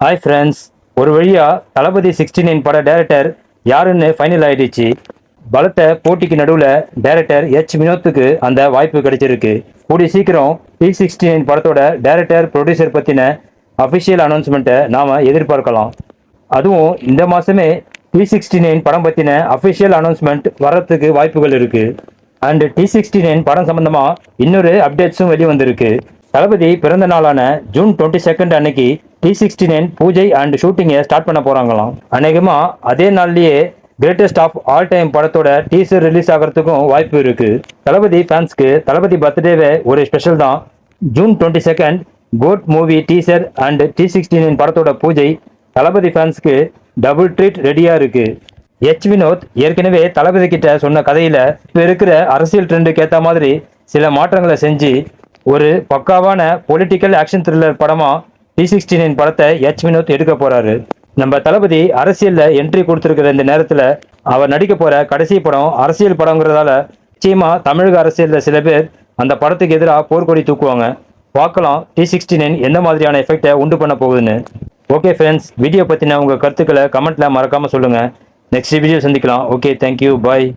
Hi friends, ஒரு வழியா தளபதி 69 பட டைரக்டர் யாருன்னு ஃபைனல் ஆயிடுச்சு. பலத்த போட்டிக்கு நடுவில் டைரக்டர் வினோத்துக்கு அந்த வாய்ப்பு கிடைச்சிருக்கு. கூடிய சீக்கிரம் T69 படத்தோட டைரக்டர் ப்ரொடியூசர் பற்றின அஃபிஷியல் அனௌன்ஸ்மெண்ட்டை நாம் எதிர்பார்க்கலாம். அதுவும் இந்த மாதமே T69 படம் பற்றின அஃபிஷியல் அனௌன்ஸ்மெண்ட் வர்றதுக்கு வாய்ப்புகள் இருக்குது. அண்ட் T69 படம் சம்பந்தமாக இன்னொரு அப்டேட்ஸும் வெளிவந்திருக்கு. தளபதி பிறந்த நாளான ஜூன் 22 அன்னைக்கு T69 பூஜை அண்ட் ஷூட்டிங்கை ஸ்டார்ட் பண்ண போறாங்களாம். அநேகமா அதே நாள்லயே கிரேட்டஸ்ட் ஆஃப் ஆல் டைம் படத்தோட டீசர் ரிலீஸ் ஆகிறதுக்கும் வாய்ப்பு இருக்கு. தளபதி ஃபேன்ஸ்க்கு தளபதி பர்த்டேவே ஒரு ஸ்பெஷல் தான். June 22 code movie teaser and T69 படத்தோட பூஜை தளபதி ஃபேன்ஸ்க்கு டபுள் ட்ரீட் ரெடியா இருக்கு. வினோத் ஏற்கனவே தளபதி கிட்ட சொன்ன கதையில இப்ப இருக்கிற அரசியல் ட்ரெண்டுக்கு ஏற்ற மாதிரி சில மாற்றங்களை செஞ்சு ஒரு பக்காவான பொலிட்டிக்கல் ஆக்ஷன் த்ரில்லர் படமா T69 படத்தை வினோத் எடுக்க போறாரு. நம்ம தளபதி அரசியல்ல என்ட்ரி கொடுத்திருக்கிற இந்த நேரத்துல அவர் நடிக்க போற கடைசி படம் அரசியல் படங்கிறதால நிச்சயமா தமிழக அரசியல்ல சில பேர் அந்த படத்துக்கு எதிராக போர்க்கொடி தூக்குவாங்க. பார்க்கலாம் T69 எந்த மாதிரியான எஃபெக்டை உண்டு பண்ண போகுதுன்னு. ஓகே ஃப்ரெண்ட்ஸ், வீடியோ பத்தின உங்க கருத்துக்களை கமெண்ட்ல மறக்காம சொல்லுங்க. நெக்ஸ்ட் வீடியோ சந்திக்கலாம். ஓகே, தேங்க்யூ, பாய்.